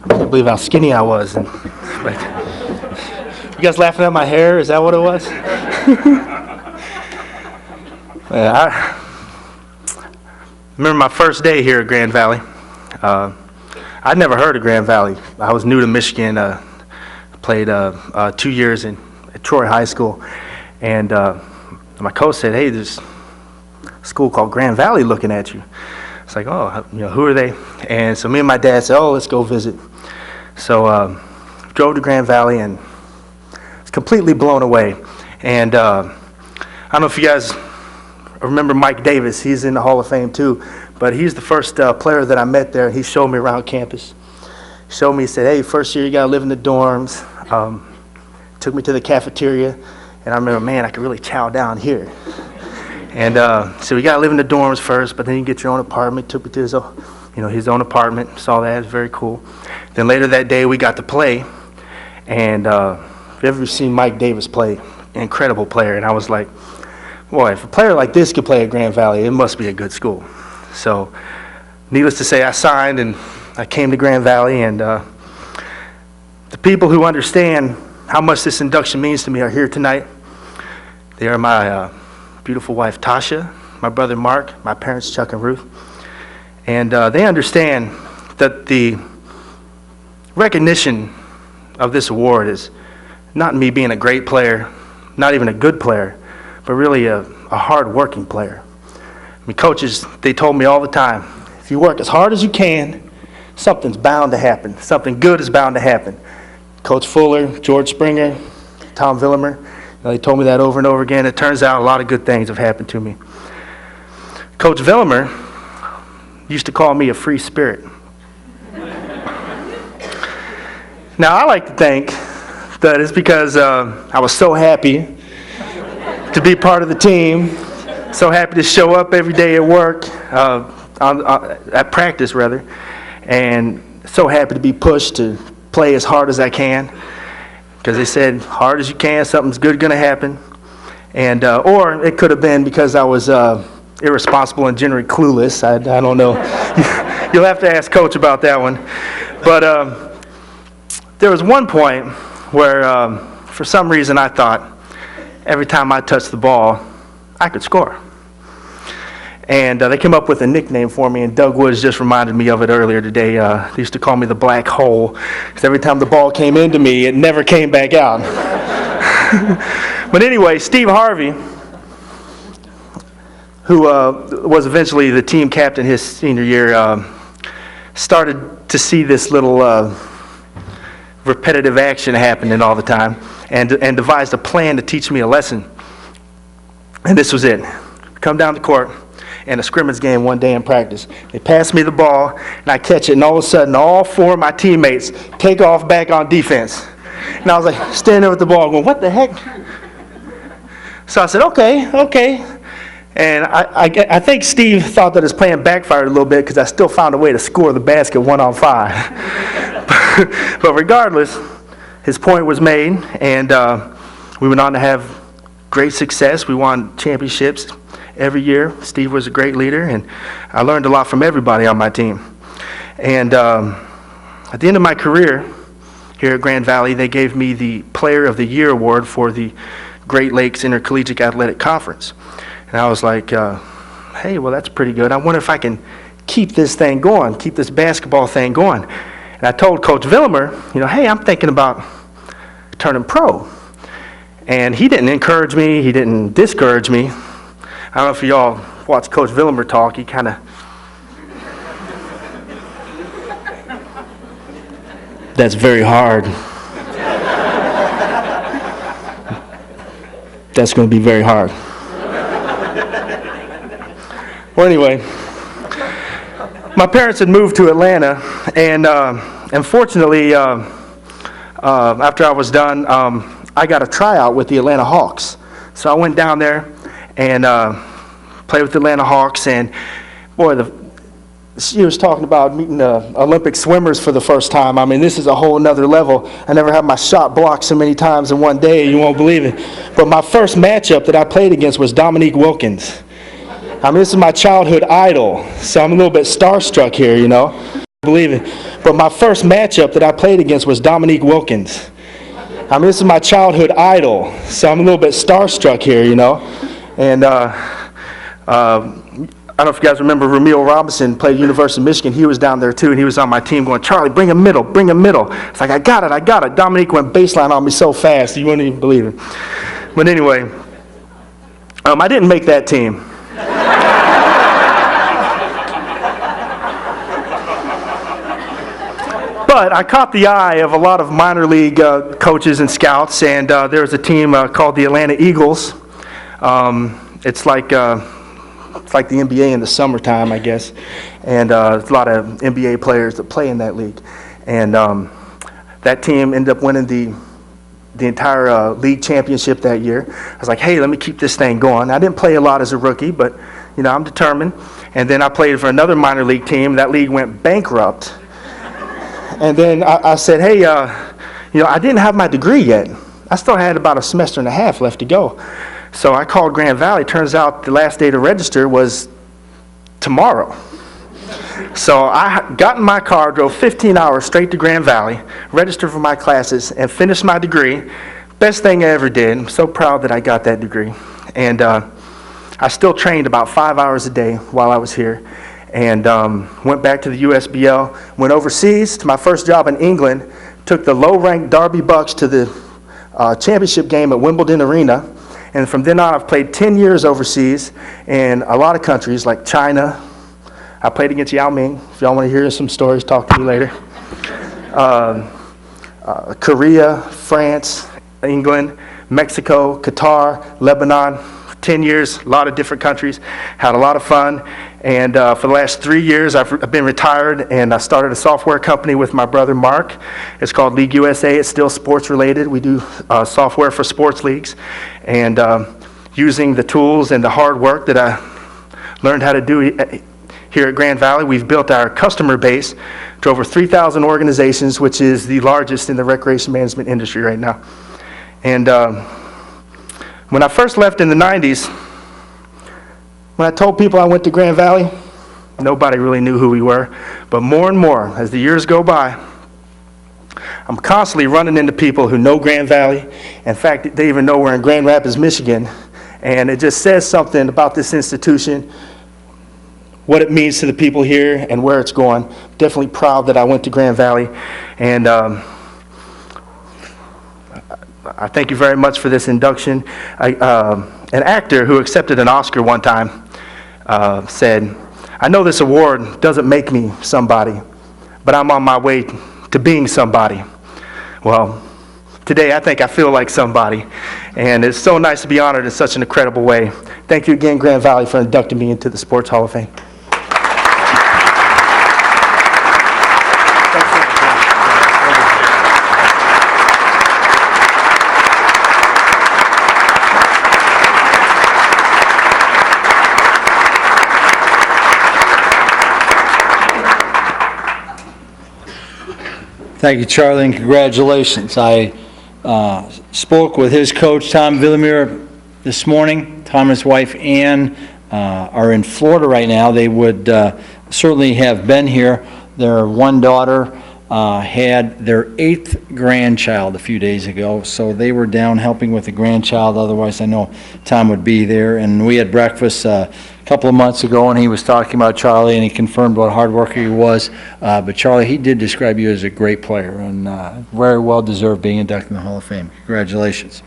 I can't believe how skinny I was. And, but, you guys laughing at my hair? Is that what it was? I remember my first day here at Grand Valley. I'd never heard of Grand Valley. I was new to Michigan. Played 2 years at Troy High School, and my coach said, "Hey, there's a school called Grand Valley looking at you." It's like, "Oh, who are they?" And so me and my dad said, "Oh, let's go visit." So drove to Grand Valley and was completely blown away. And I don't know if you guys remember Mike Davis. He's in the Hall of Fame too, but he's the first player that I met there. He showed me around campus. Showed me, he said, "Hey, first year you gotta live in the dorms." Took me to the cafeteria, and I remember, man, I could really chow down here. And so you gotta live in the dorms first, but then you get your own apartment. Took me to his own apartment. Saw that, it was very cool. Then later that day we got to play, and if you've ever seen Mike Davis play, incredible player. And I was like, boy, if a player like this could play at Grand Valley, it must be a good school. So needless to say, I signed and I came to Grand Valley, and the people who understand how much this induction means to me are here tonight. They are my beautiful wife, Tasha, my brother, Mark, my parents, Chuck and Ruth. And they understand that the recognition of this award is not me being a great player, not even a good player, but really a hard-working player. I mean, coaches, they told me all the time, if you work as hard as you can, something's bound to happen. Something good is bound to happen. Coach Fuller, George Springer, Tom Villimer, they told me that over and over again. It turns out a lot of good things have happened to me. Coach Villimer used to call me a free spirit. Now, I like to think that it's because I was so happy to be part of the team, so happy to show up every day at work, at practice rather, and so happy to be pushed to play as hard as I can, because they said, hard as you can, something's good going to happen. And or it could have been because I was irresponsible and generally clueless. I don't know. You'll have to ask Coach about that one. But there was one point where, for some reason, I thought every time I touched the ball, I could score. And they came up with a nickname for me, and Doug Woods just reminded me of it earlier today. They used to call me the black hole, because every time the ball came into me, it never came back out. But anyway, Steve Harvey, who was eventually the team captain his senior year, started to see this little repetitive action happening all the time, and devised a plan to teach me a lesson. And this was it. Come down the court in a scrimmage game one day in practice. They pass me the ball, and I catch it, and all of a sudden, all four of my teammates take off back on defense. And I was like, standing there with the ball going, what the heck? So I said, okay. And I think Steve thought that his plan backfired a little bit, because I still found a way to score the basket 1-on-5. But regardless, his point was made, and we went on to have great success. We won championships every year. Steve was a great leader, and I learned a lot from everybody on my team. And at the end of my career here at Grand Valley, they gave me the Player of the Year award for the Great Lakes Intercollegiate Athletic Conference. And I was like, hey, well, that's pretty good. I wonder if I can keep this thing going, keep this basketball thing going. And I told Coach Villimer, hey, I'm thinking about turning pro. And he didn't encourage me. He didn't discourage me. I don't know if y'all watch Coach Villimer talk. He kind of... That's very hard. That's going to be very hard. Well, anyway, my parents had moved to Atlanta, and fortunately, after I was done, I got a tryout with the Atlanta Hawks. So I went down there and played with the Atlanta Hawks, and boy, she was talking about meeting Olympic swimmers for the first time. I mean, this is a whole nother level. I never had my shot blocked so many times in one day, you won't believe it. But my first matchup that I played against was Dominique Wilkins. I mean, this is my childhood idol, so I'm a little bit starstruck here, believe it. But my first matchup that I played against was Dominique Wilkins. I mean, this is my childhood idol, so I'm a little bit starstruck here, you know. And I don't know if you guys remember Ramil Robinson played University of Michigan. He was down there too, and he was on my team going, Charlie, bring him middle, bring him middle. It's like, I got it. Dominique went baseline on me so fast, you wouldn't even believe it. But anyway, I didn't make that team. But I caught the eye of a lot of minor league coaches and scouts, and there was a team called the Atlanta Eagles. It's like the NBA in the summertime, I guess, and there's a lot of NBA players that play in that league. And that team ended up winning the entire league championship that year. I was like, hey, let me keep this thing going. I didn't play a lot as a rookie, but you know, I'm determined. And then I played for another minor league team. That league went bankrupt. And then I said, hey, you know, I didn't have my degree yet. I still had about a semester and a half left to go. So I called Grand Valley. Turns out the last day to register was tomorrow. So I got in my car, drove 15 hours straight to Grand Valley, registered for my classes, and finished my degree. Best thing I ever did. I'm so proud that I got that degree. And I still trained about 5 hours a day while I was here. And went back to the USBL, went overseas to my first job in England, took the low-ranked Derby Bucks to the championship game at Wimbledon Arena. And from then on, I've played 10 years overseas in a lot of countries like China. I played against Yao Ming. If y'all want to hear some stories, talk to me later. Korea, France, England, Mexico, Qatar, Lebanon. 10 years, a lot of different countries. Had a lot of fun. And for the last 3 years, I've been retired, and I started a software company with my brother Mark. It's called League USA. It's still sports related. We do software for sports leagues. And using the tools and the hard work that I learned how to do here at Grand Valley, we've built our customer base to over 3,000 organizations, which is the largest in the recreation management industry right now. And when I first left in the 90s, when I told people I went to Grand Valley, nobody really knew who we were. But more and more, as the years go by, I'm constantly running into people who know Grand Valley. In fact, they even know we're in Grand Rapids, Michigan. And it just says something about this institution, what it means to the people here and where it's going. Definitely proud that I went to Grand Valley. And I thank you very much for this induction. An actor who accepted an Oscar one time said, I know this award doesn't make me somebody, but I'm on my way to being somebody. Well, today I think I feel like somebody, and it's so nice to be honored in such an incredible way. Thank you again, Grand Valley, for inducting me into the Sports Hall of Fame. Thank you, Charlie, and congratulations. I spoke with his coach, Tom Villamere, this morning. Tom and his wife, Ann, are in Florida right now. They would certainly have been here. Their one daughter had their 8th grandchild a few days ago, so they were down helping with the grandchild. Otherwise, I know Tom would be there. And we had breakfast a couple of months ago, and he was talking about Charlie, and he confirmed what a hard worker he was. But Charlie, he did describe you as a great player, and very well deserved being inducted in the Hall of Fame. Congratulations.